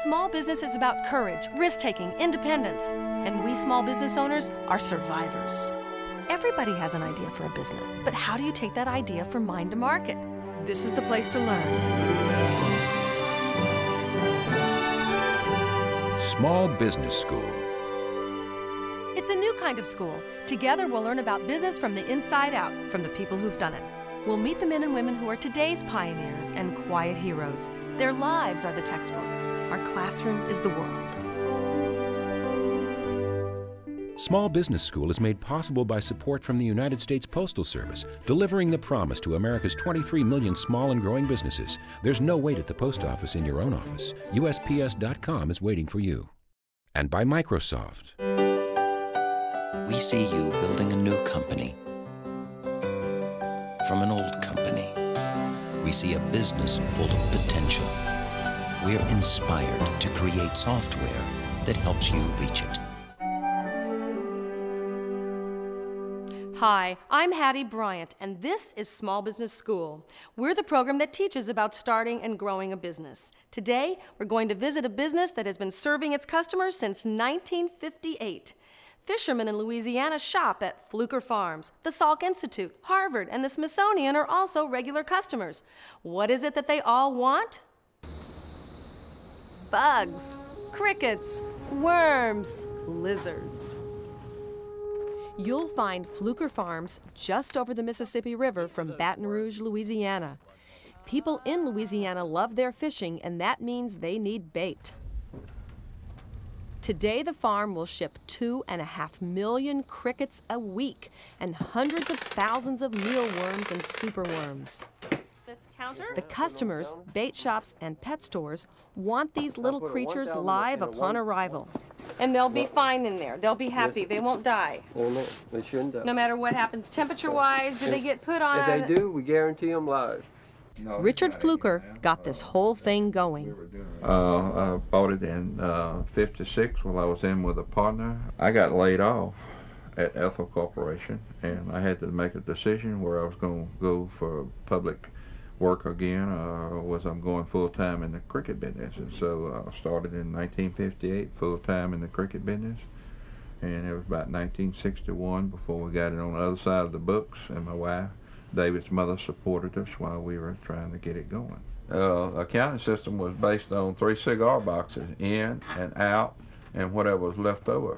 Small business is about courage, risk-taking, independence, and we small business owners are survivors. Everybody has an idea for a business, but how do you take that idea from mind to market? This is the place to learn. Small Business School. It's a new kind of school. Together we'll learn about business from the inside out, from the people who've done it. We'll meet the men and women who are today's pioneers and quiet heroes. Their lives are the textbooks. Our classroom is the world. Small Business School is made possible by support from the United States Postal Service, delivering the promise to America's 23 million small and growing businesses. There's no wait at the post office in your own office. USPS.com is waiting for you. And by Microsoft. We see you building a new company from an old company. We see a business full of potential. We're inspired to create software that helps you reach it. Hi, I'm Hattie Bryant, and this is Small Business School. We're the program that teaches about starting and growing a business. Today, we're going to visit a business that has been serving its customers since 1958. Fishermen in Louisiana shop at Fluker Farms. The Salk Institute, Harvard, and the Smithsonian are also regular customers. What is it that they all want? Bugs, crickets, worms, lizards. You'll find Fluker Farms just over the Mississippi River from Baton Rouge, Louisiana. People in Louisiana love their fishing, and that means they need bait. Today, the farm will ship 2.5 million crickets a week and hundreds of thousands of mealworms and superworms. The customers, bait shops, and pet stores want these little creatures live upon arrival. And they'll be fine in there. They'll be happy. They won't die. Oh, no, they shouldn't die. No matter what happens temperature-wise, do they get put on? If they do, we guarantee them live. Richard Fluker got this whole thing going. I bought it in '56 while I was in with a partner. I got laid off at Ethel Corporation, and I had to make a decision where I was going to go for public work again, or was I'm going full-time in the cricket business. And so I started in 1958 full-time in the cricket business, and it was about 1961 before we got it on the other side of the books, and my wife, David's mother, supported us while we were trying to get it going. Accounting system was based on 3 cigar boxes, in and out, and whatever was left over.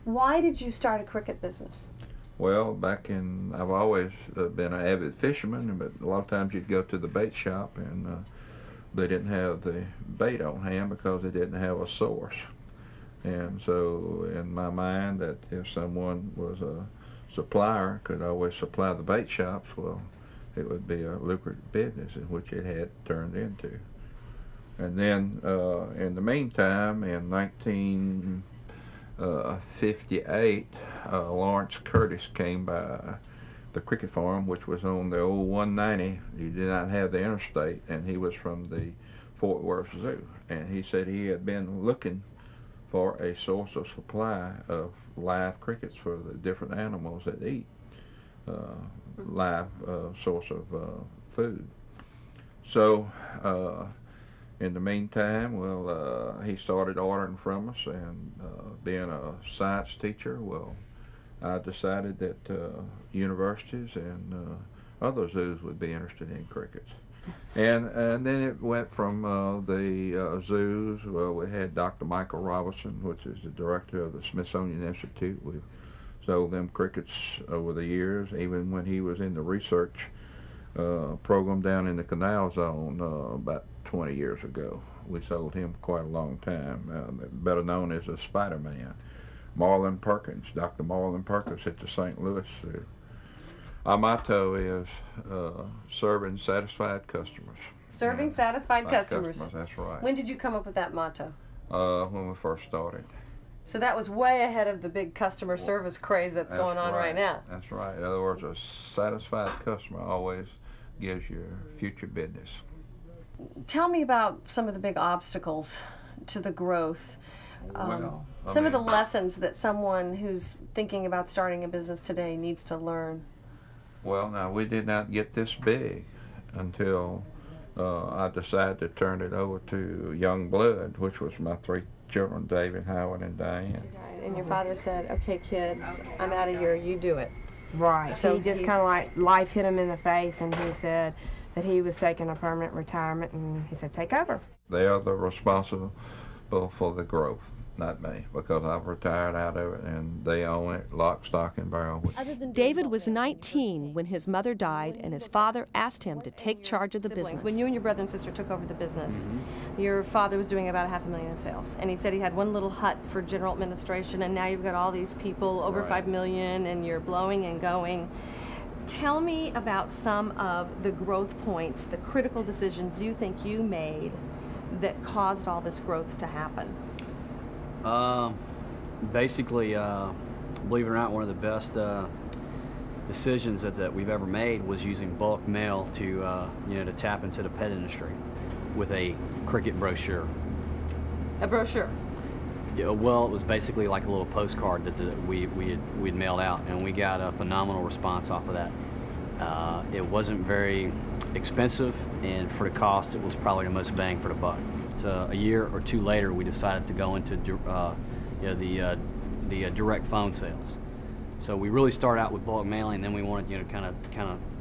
Why did you start a cricket business? Well, I've always been an avid fisherman, but a lot of times you'd go to the bait shop and they didn't have the bait on hand because they didn't have a source. And so in my mind, that if someone was a supplier, could always supply the bait shops, well, it would be a lucrative business, in which it had turned into. And then in the meantime, in 1958, Lawrence Curtis came by the cricket farm, which was on the old 190. He did not have the interstate, and he was from the Fort Worth Zoo. And he said he had been looking for a source of supply of live crickets for the different animals that eat, live source of food. So in the meantime, well, he started ordering from us, and being a science teacher, well, I decided that universities and other zoos would be interested in crickets. And then it went from the zoos. Well, we had Dr. Michael Robinson, which is the director of the Smithsonian Institute. We've sold them crickets over the years, even when he was in the research program down in the Canal Zone about 20 years ago. We sold him quite a long time, better known as a Spider-Man. Marlon Perkins, Dr. Marlon Perkins at the St. Louis Zoo. Our motto is serving satisfied customers. Serving satisfied customers. That's right. When did you come up with that motto? When we first started. So that was way ahead of the big customer service craze that's going on right now. That's right. In other words, a satisfied customer always gives you future business. Tell me about some of the big obstacles to the growth. Some of the lessons that someone who's thinking about starting a business today needs to learn. Well, now, we did not get this big until I decided to turn it over to Young Blood, which was my 3 children, David, Howard, and Diane. And your father said, okay, kids, I'm out of here, you do it. Right. So he just kind of like life hit him in the face, and he said that he was taking a permanent retirement, and he said, take over. They are the responsible for the growth, not me, because I've retired out of it, and they own it lock, stock, and barrel. David was 19 when his mother died, and his father asked him to take charge of the business. When you and your brother and sister took over the business, your father was doing about $500,000 in sales, and he said he had one little hut for general administration, and now you've got all these people, over $5 million, and you're blowing and going. Tell me about some of the growth points, the critical decisions you think you made that caused all this growth to happen. Basically, believe it or not, one of the best decisions that we've ever made was using bulk mail to, to tap into the pet industry with a cricket brochure. A brochure? Yeah, well, it was basically like a little postcard that we'd mailed out, and we got a phenomenal response off of that. It wasn't very expensive, and for the cost, it was probably the most bang for the buck. A year or 2 later, we decided to go into the direct phone sales. So we really started out with bulk mailing, then we wanted kind of.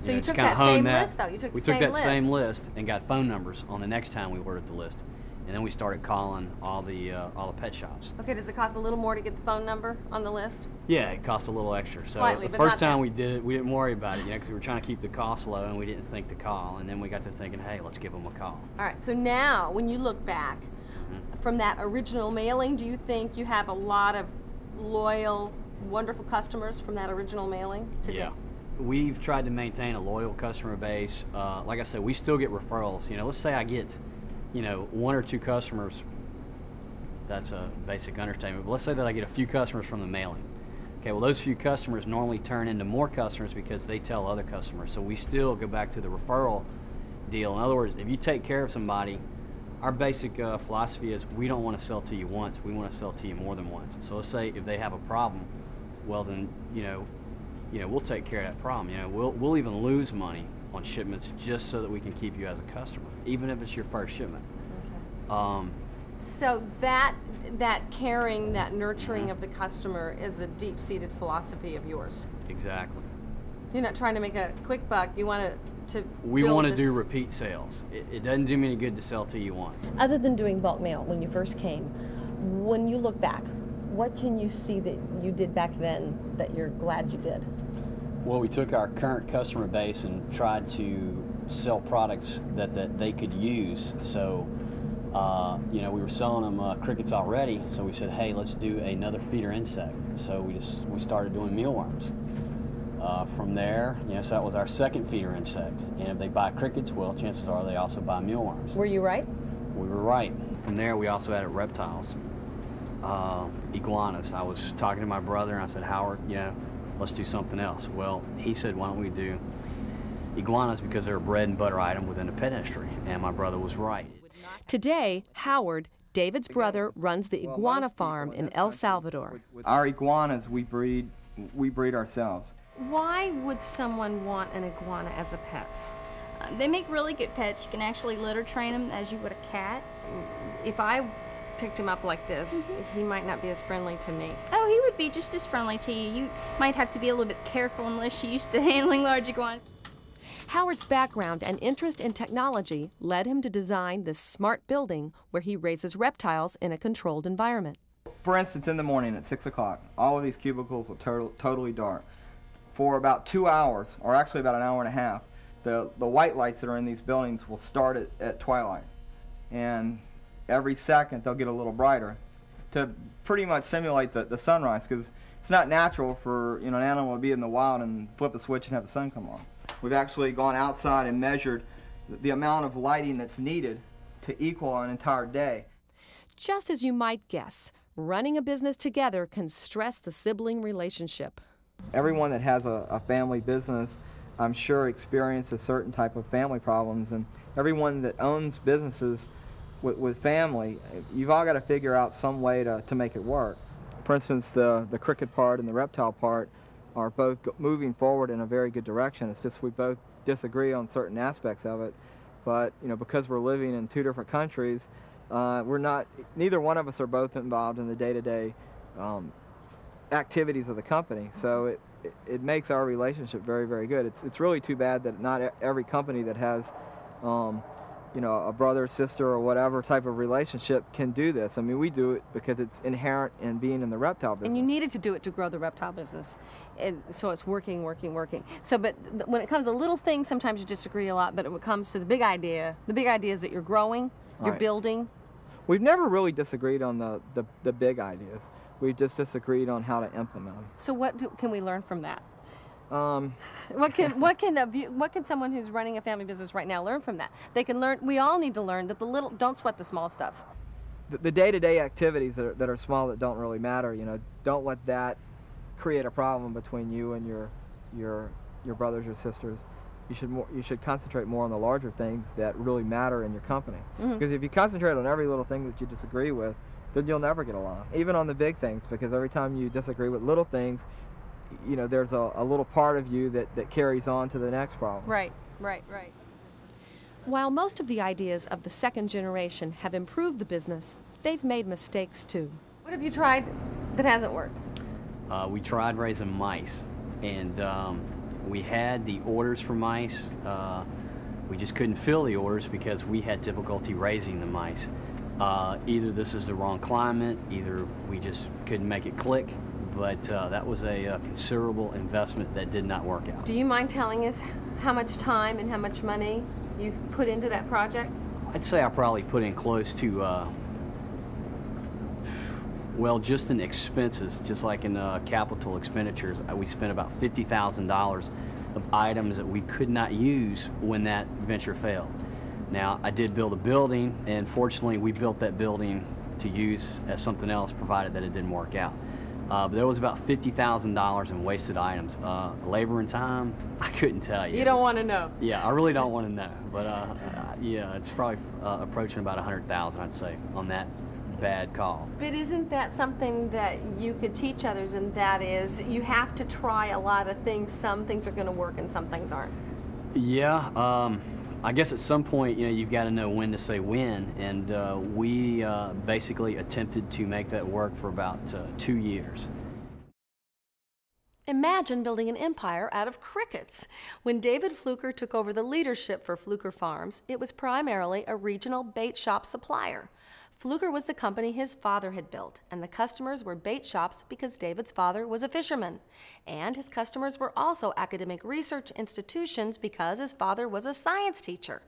So you took that same list, though. You took we the took same that same list and got phone numbers on the next time we ordered the list, and then we started calling all the pet shops. Okay, does it cost a little more to get the phone number on the list? Yeah, it costs a little extra. So Slightly, the first time we did it, we didn't worry about it, because we were trying to keep the cost low, and we didn't think to call. And then we got to thinking, hey, let's give them a call. All right. So now, when you look back from that original mailing, do you think you have a lot of loyal, wonderful customers from that original mailing today? Yeah. We've tried to maintain a loyal customer base. Like I said, we still get referrals. Let's say I get, 1 or 2 customers. That's a basic understatement. But let's say that I get a few customers from the mailing. Okay, well, those few customers normally turn into more customers because they tell other customers. So we still go back to the referral deal. In other words, if you take care of somebody, our basic philosophy is we don't want to sell to you once. We want to sell to you more than once. So let's say if they have a problem, well then, we'll take care of that problem. We'll even lose money on shipments just so that we can keep you as a customer, even if it's your first shipment. Okay. So that caring, that nurturing of the customer is a deep-seated philosophy of yours. Exactly. You're not trying to make a quick buck. You want to we want to do repeat sales. It doesn't do me any good to sell to you once. Other than doing bulk mail when you first came, when you look back, what can you see that you did back then that you're glad you did? Well, we took our current customer base and tried to sell products that they could use. So, we were selling them crickets already, so we said, hey, let's do another feeder insect. So we started doing mealworms. From there, so that was our second feeder insect. And if they buy crickets, well, chances are they also buy mealworms. Were you right? We were right. From there, we also added reptiles, iguanas. I was talking to my brother, and I said, Howard, let's do something else. Well, he said, why don't we do iguanas, because they're a bread and butter item within the pet industry. And my brother was right. Today, Howard, David's brother, runs the iguana farm in El Salvador. Our iguanas, we breed ourselves. Why would someone want an iguana as a pet? They make really good pets. You can actually litter train them as you would a cat. If I picked him up like this, he might not be as friendly to me. Oh, he would be just as friendly to you. You might have to be a little bit careful unless you're used to handling large iguanas. Howard's background and interest in technology led him to design this smart building where he raises reptiles in a controlled environment. For instance, in the morning at 6 o'clock, all of these cubicles are totally dark. For about 2 hours, or actually about an hour and a half, the white lights that are in these buildings will start at twilight. And every second they'll get a little brighter to pretty much simulate the sunrise, because it's not natural for an animal to be in the wild and flip a switch and have the sun come on. We've actually gone outside and measured the amount of lighting that's needed to equal an entire day. Just as you might guess, running a business together can stress the sibling relationship. Everyone that has a family business, I'm sure, experiences certain type of family problems, and everyone that owns businesses with family, you've all got to figure out some way to make it work. For instance, the cricket part and the reptile part are both moving forward in a very good direction. It's just we both disagree on certain aspects of it, but because we're living in 2 different countries, neither one of us are both involved in the day-to-day activities of the company. So it makes our relationship very, very good. It's really too bad that not every company that has a brother, sister, or whatever type of relationship can do this. I mean, we do it because it's inherent in being in the reptile business. And you needed to do it to grow the reptile business. And so it's working. So, but when it comes to little things, sometimes you disagree a lot, but when it comes to the big idea is that you're growing, you're building. We've never really disagreed on the big ideas. We've just disagreed on how to implement them. So what can we learn from that? What can someone who's running a family business right now learn from that? They can learn. We all need to learn that don't sweat the small stuff. The day-to-day activities that are small, that don't really matter. Don't let that create a problem between you and your brothers or sisters. You should concentrate more on the larger things that really matter in your company. Because if you concentrate on every little thing that you disagree with, then you'll never get along. Even on the big things, because every time you disagree with little things, there's a little part of you that carries on to the next problem. Right. While most of the ideas of the second generation have improved the business, they've made mistakes too. What have you tried that hasn't worked? We tried raising mice, and we had the orders for mice. We just couldn't fill the orders because we had difficulty raising the mice. Either this is the wrong climate, either we just couldn't make it click, but that was a considerable investment that did not work out. Do you mind telling us how much time and how much money you've put into that project? I'd say I probably put in close to, well, just in expenses, just like in capital expenditures, we spent about $50,000 of items that we could not use when that venture failed. Now, I did build a building, and fortunately we built that building to use as something else, provided that it didn't work out. But there was about $50,000 in wasted items. Labor and time, I couldn't tell you. You don't want to know. Yeah, I really don't want to know. But yeah, it's probably approaching about $100,000, I'd say, on that bad call. But isn't that something that you could teach others, and that is you have to try a lot of things. Some things are going to work and some things aren't. Yeah, I guess at some point, you've got to know when to say when, and we basically attempted to make that work for about 2 years. Imagine building an empire out of crickets. When David Fluker took over the leadership for Fluker Farms, it was primarily a regional bait shop supplier. Fluker was the company his father had built, and the customers were bait shops because David's father was a fisherman. And his customers were also academic research institutions because his father was a science teacher.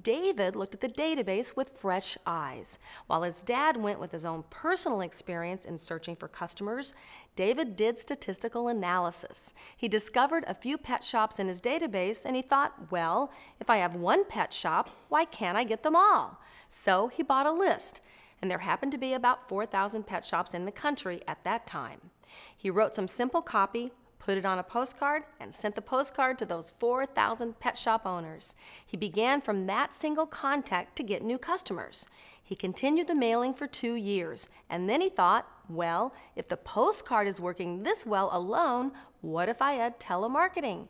David looked at the database with fresh eyes. While his dad went with his own personal experience in searching for customers, David did statistical analysis. He discovered a few pet shops in his database, and he thought, well, if I have one pet shop, why can't I get them all? So he bought a list, and there happened to be about 4,000 pet shops in the country at that time. He wrote some simple copy, put it on a postcard, and sent the postcard to those 4,000 pet shop owners. He began from that single contact to get new customers. He continued the mailing for 2 years, and then he thought, well, if the postcard is working this well alone, what if I had telemarketing?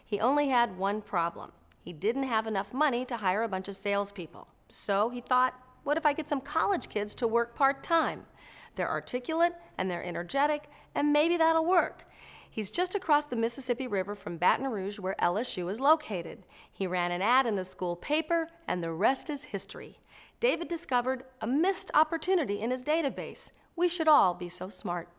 He only had one problem. He didn't have enough money to hire a bunch of salespeople. So he thought, what if I get some college kids to work part-time? They're articulate and they're energetic, and maybe that'll work. He's just across the Mississippi River from Baton Rouge, where LSU is located. He ran an ad in the school paper, and the rest is history. David discovered a missed opportunity in his database. We should all be so smart.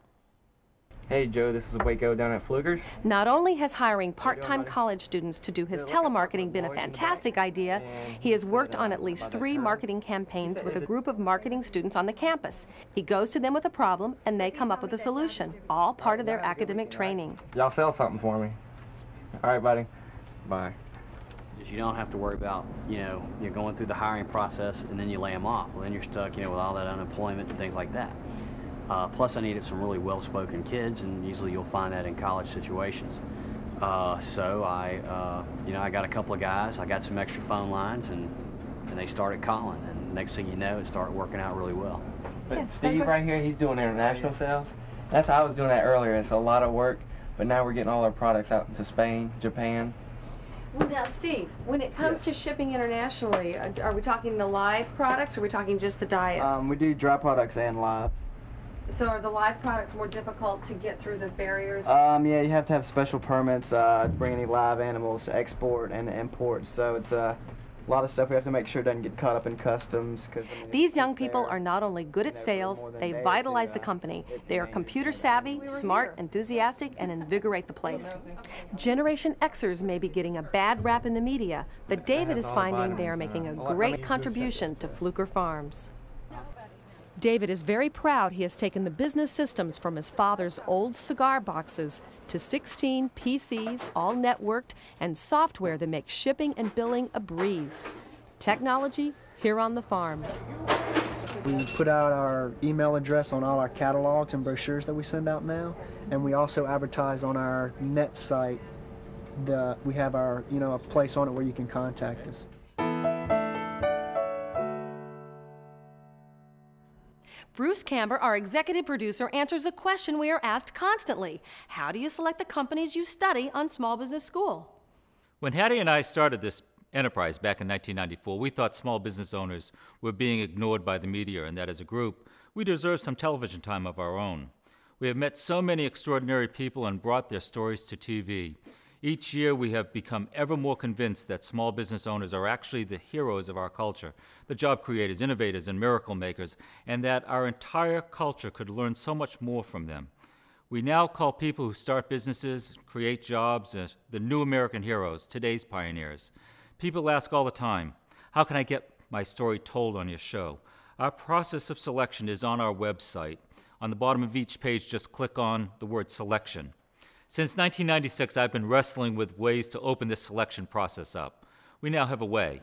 Hey Joe, this is Waco down at Fluker's. Not only has hiring part-time college students to do his telemarketing been a fantastic idea, he has worked on at least 3 marketing campaigns with a group of marketing students on the campus. He goes to them with a problem, and they come up with a solution, all part of their academic training. Y'all sell something for me. All right, buddy. Bye. You don't have to worry about, you're going through the hiring process and then you lay them off. Well, then you're stuck, with all that unemployment and things like that. Plus, I needed some really well-spoken kids, and usually you'll find that in college situations. So I got a couple of guys. I got some extra phone lines, and they started calling. And next thing you know, it started working out really well. But Steve right here, he's doing international sales. That's how I was doing that earlier. It's a lot of work, but now we're getting all our products out into Spain, Japan. Well, now, Steve, when it comes to shipping internationally, are we talking the live products, or are we talking just the diets? We do dry products and live. So are the live products more difficult to get through the barriers? Yeah, you have to have special permits to bring any live animals to export and import. So it's a lot of stuff we have to make sure doesn't get caught up in customs. These young people are not only good at sales, they vitalize the company. They are computer savvy, smart, enthusiastic, and invigorate the place. Generation Xers may be getting a bad rap in the media, but David is finding they are making a great contribution to Fluker Farms. David is very proud he has taken the business systems from his father's old cigar boxes to 16 PCs, all networked, and software that makes shipping and billing a breeze. Technology here on the farm. We put out our email address on all our catalogs and brochures that we send out now, and we also advertise on our net site. We have our, a place on it where you can contact us. Bruce Camber, our executive producer, answers a question we are asked constantly. How do you select the companies you study on Small Business School? When Hattie and I started this enterprise back in 1994, we thought small business owners were being ignored by the media, and that as a group, we deserve some television time of our own. We have met so many extraordinary people and brought their stories to TV. Each year, we have become ever more convinced that small business owners are actually the heroes of our culture, the job creators, innovators, and miracle makers, and that our entire culture could learn so much more from them. We now call people who start businesses, create jobs, the new American heroes, today's pioneers. People ask all the time, how can I get my story told on your show? Our process of selection is on our website. On the bottom of each page, just click on the word selection. Since 1996, I've been wrestling with ways to open this selection process up. We now have a way.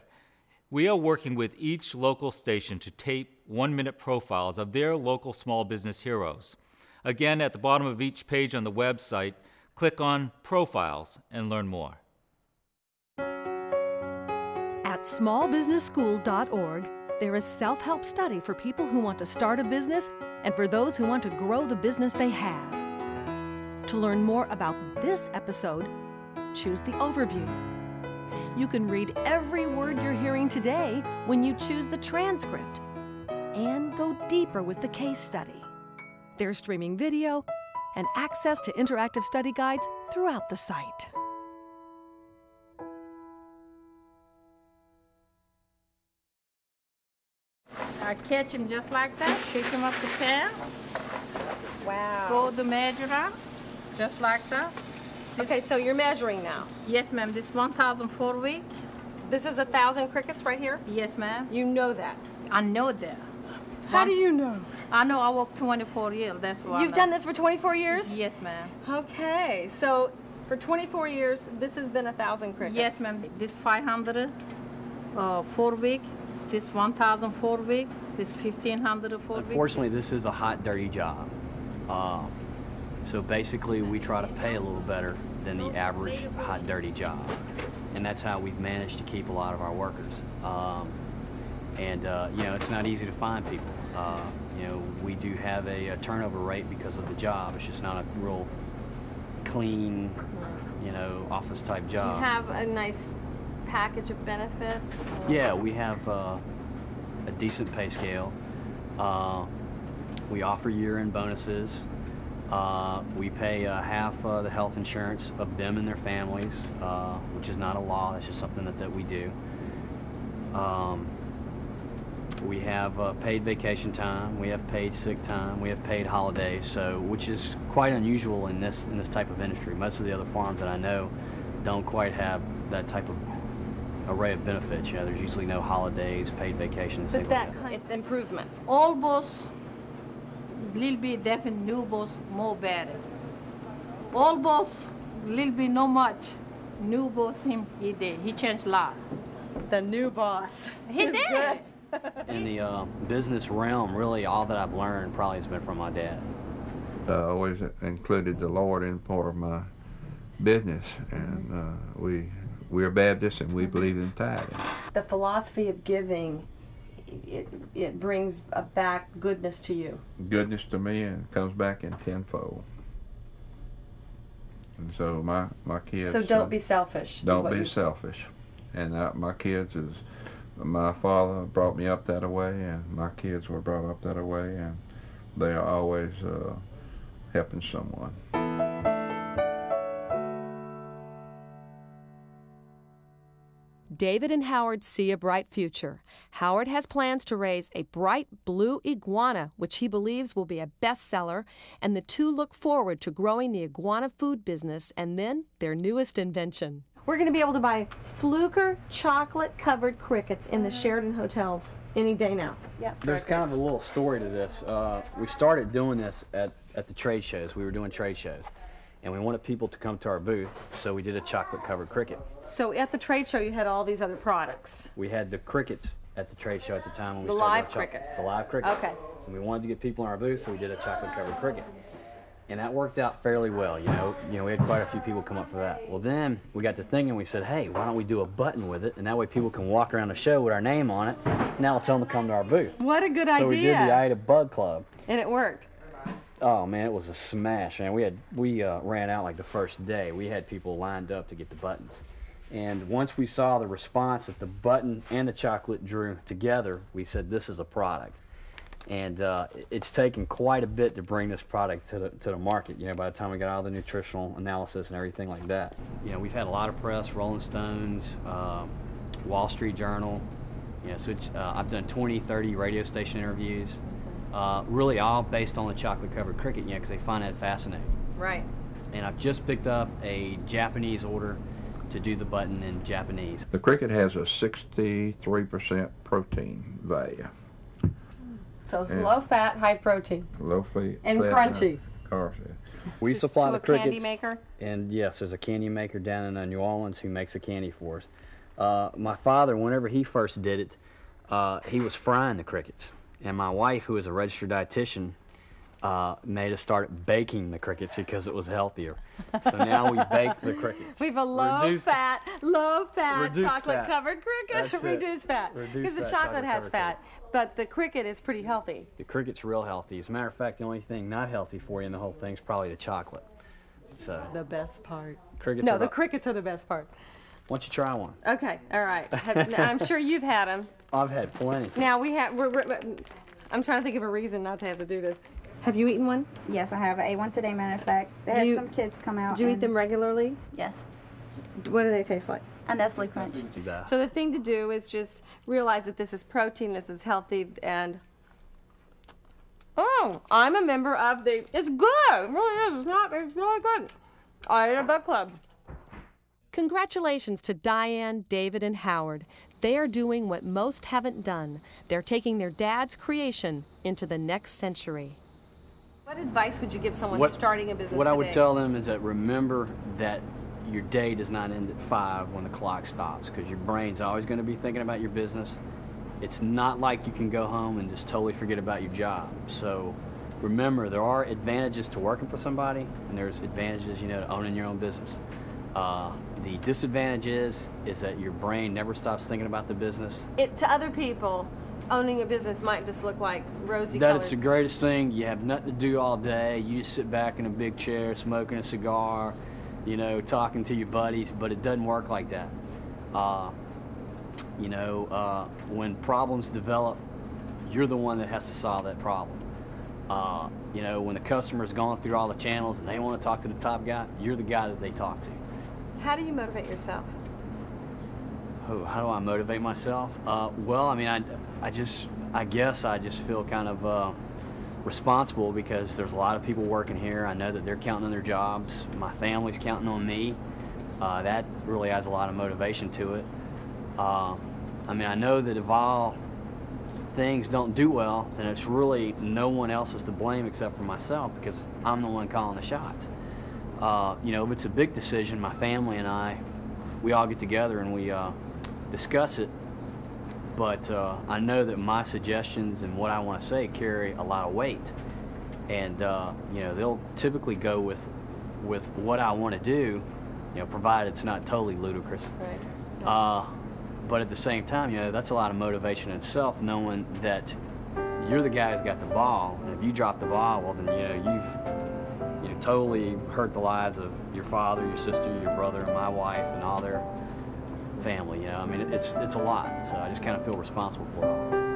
We are working with each local station to tape 1-minute profiles of their local small business heroes. Again, at the bottom of each page on the website, click on Profiles and learn more. At smallbusinessschool.org, there is self-help study for people who want to start a business and for those who want to grow the business they have. To learn more about this episode, choose the overview. You can read every word you're hearing today when you choose the transcript and go deeper with the case study. There's streaming video and access to interactive study guides throughout the site. I catch him just like that, shake him up the pan. Wow. Go the measure up. Just like that. Okay, so you're measuring now. Yes, ma'am. This 1,004 week. This is 1,000 crickets right here? Yes, ma'am. You know that? I know that. How do you know? I know. I worked 24 years. That's why. You've done this for 24 years? Yes, ma'am. Okay, so for 24 years, this has been 1,000 crickets? Yes, ma'am. This 500 4 week. This 1,004 week. This 1,500 4 week. Unfortunately, this is a hot, dirty job. So basically, we try to pay a little better than the average hot, dirty job. And that's how we've managed to keep a lot of our workers. It's not easy to find people. We do have a turnover rate because of the job. It's just not a real clean, office type job. Do you have a nice package of benefits? Yeah, we have a decent pay scale. We offer year-end bonuses. We pay half the health insurance of them and their families, which is not a law. That's just something that we do. We have paid vacation time. We have paid sick time. We have paid holidays, which is quite unusual in this type of industry. Most of the other farms that I know don't quite have that type of array of benefits. There's usually no holidays, paid vacations, things like that. It's improvement. All boss, little bit different, new boss, more better. Old boss, little bit not much. New boss, he did. He changed a lot. The new boss. He did. Good. In the business realm, really all that I've learned probably has been from my dad. I always included the Lord in part of my business, and we're Baptists and we believe in tithing. The philosophy of giving, it brings back goodness to you. Goodness to me and comes back in tenfold. And so my kids. So don't be selfish. Don't be selfish. And my kids is, my father brought me up that way, and my kids were brought up that way, and they are always helping someone. David and Howard see a bright future. Howard has plans to raise a bright blue iguana, which he believes will be a bestseller, and the two look forward to growing the iguana food business and then their newest invention. We're going to be able to buy Fluker chocolate-covered crickets in the Sheraton hotels any day now. Yep. There's kind of a little story to this. We started doing this at the trade shows. We were doing trade shows. And we wanted people to come to our booth, so we did a chocolate-covered cricket. So at the trade show, you had all these other products. We had the crickets at the trade show at the time when we started. The live crickets. The live crickets. Okay. And we wanted to get people in our booth, so we did a chocolate-covered cricket. And that worked out fairly well, you know. We had quite a few people come up for that. Well, then we got to thinking, we said, hey, why don't we do a button with it, and that way people can walk around the show with our name on it, and that'll tell them to come to our booth. What a good idea. So we did the Ida Bug Club. And it worked. Oh man, it was a smash, man. We ran out like the first day. We had people lined up to get the buttons. And once we saw the response that the button and the chocolate drew together, we said this is a product. And it's taken quite a bit to bring this product to the market, by the time we got all the nutritional analysis and everything like that. We've had a lot of press, Rolling Stones, Wall Street Journal. So I've done 20, 30 radio station interviews. Really all based on the chocolate-covered cricket, because they find that fascinating. Right. And I've just picked up a Japanese order to do the button in Japanese. The cricket has a 63% protein value. So it's low fat, high protein. Low fat. And crunchy. Crunchy. We supply the crickets. Candy maker? And yes, there's a candy maker down in New Orleans who makes the candy for us. My father, whenever he first did it, he was frying the crickets. And my wife, who is a registered dietitian, made us start baking the crickets because it was healthier. So now we bake the crickets. We have a low-fat chocolate-covered cricket. Reduced fat. Because the chocolate has fat, but the cricket is pretty healthy. The cricket's real healthy. As a matter of fact, the only thing not healthy for you in the whole thing is probably the chocolate. So the best part. Crickets the crickets are the best part. Why don't you try one? Okay, all right. I'm sure you've had them. I've had plenty. Now I'm trying to think of a reason not to have to do this. Have you eaten one? Yes, I have. I ate one today, matter of fact. They had some kids come out. Do you eat them regularly? Yes. What do they taste like? A Nestle Crunch. So the thing to do is just realize that this is protein, this is healthy, and I'm a member of the, it's good, it really is, it's really good. Ida Bug Club. Congratulations to Diane, David, and Howard. They are doing what most haven't done. They're taking their dad's creation into the next century. What advice would you give someone starting a business What today? I would tell them is that remember that your day does not end at 5 when the clock stops, because your brain's always going to be thinking about your business. It's not like you can go home and just totally forget about your job. So remember, there are advantages to working for somebody, and there's advantages, to owning your own business. The disadvantage is that your brain never stops thinking about the business. To other people, owning a business might just look like rosy That colored. it's the greatest thing. You have nothing to do all day. You just sit back in a big chair, smoking a cigar, talking to your buddies, but it doesn't work like that. When problems develop, you're the one that has to solve that problem. When the customer's gone through all the channels and they want to talk to the top guy, you're the guy that they talk to. How do you motivate yourself? Oh, how do I motivate myself? Well, I mean, I guess I just feel kind of responsible because there's a lot of people working here. I know that they're counting on their jobs. My family's counting on me. That really adds a lot of motivation to it. I mean, I know that if all things don't do well, then it's really no one else is to blame except for myself because I'm the one calling the shots. If it's a big decision, my family and we all get together and we discuss it. But I know that my suggestions and what I want to say carry a lot of weight. And, they'll typically go with what I want to do, provided it's not totally ludicrous. Right. But at the same time, that's a lot of motivation in itself, knowing that you're the guy who's got the ball, and if you drop the ball, well, then, you've could totally hurt the lives of your father, your sister, your brother, and my wife, and all their family. You know, I mean, it's a lot. So I just kind of feel responsible for it all.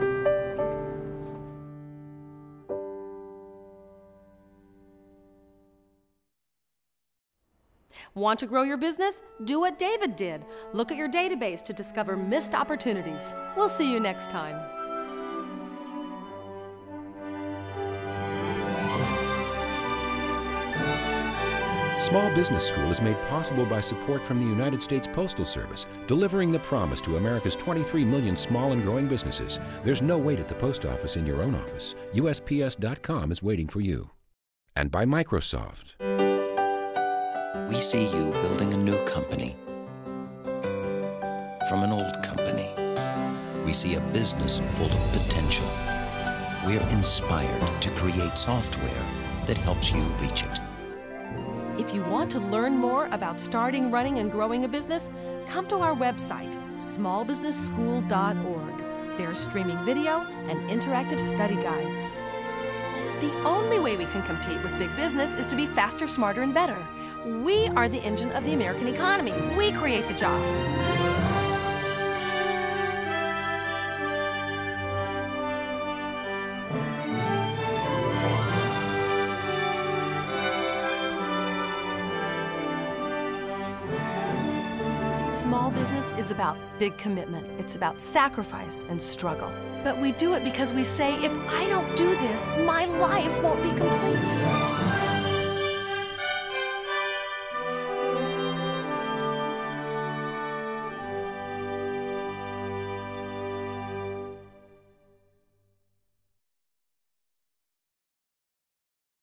Want to grow your business? Do what David did. Look at your database to discover missed opportunities. We'll see you next time. Small Business School is made possible by support from the United States Postal Service, delivering the promise to America's 23 million small and growing businesses. There's no wait at the post office in your own office. USPS.com is waiting for you. And by Microsoft. We see you building a new company from an old company. We see a business full of potential. We're inspired to create software that helps you reach it. If you want to learn more about starting, running, and growing a business, come to our website, smallbusinessschool.org. There's streaming video and interactive study guides. The only way we can compete with big business is to be faster, smarter, and better. We are the engine of the American economy. We create the jobs. Small business is about big commitment. It's about sacrifice and struggle. But we do it because we say, if I don't do this, my life won't be complete.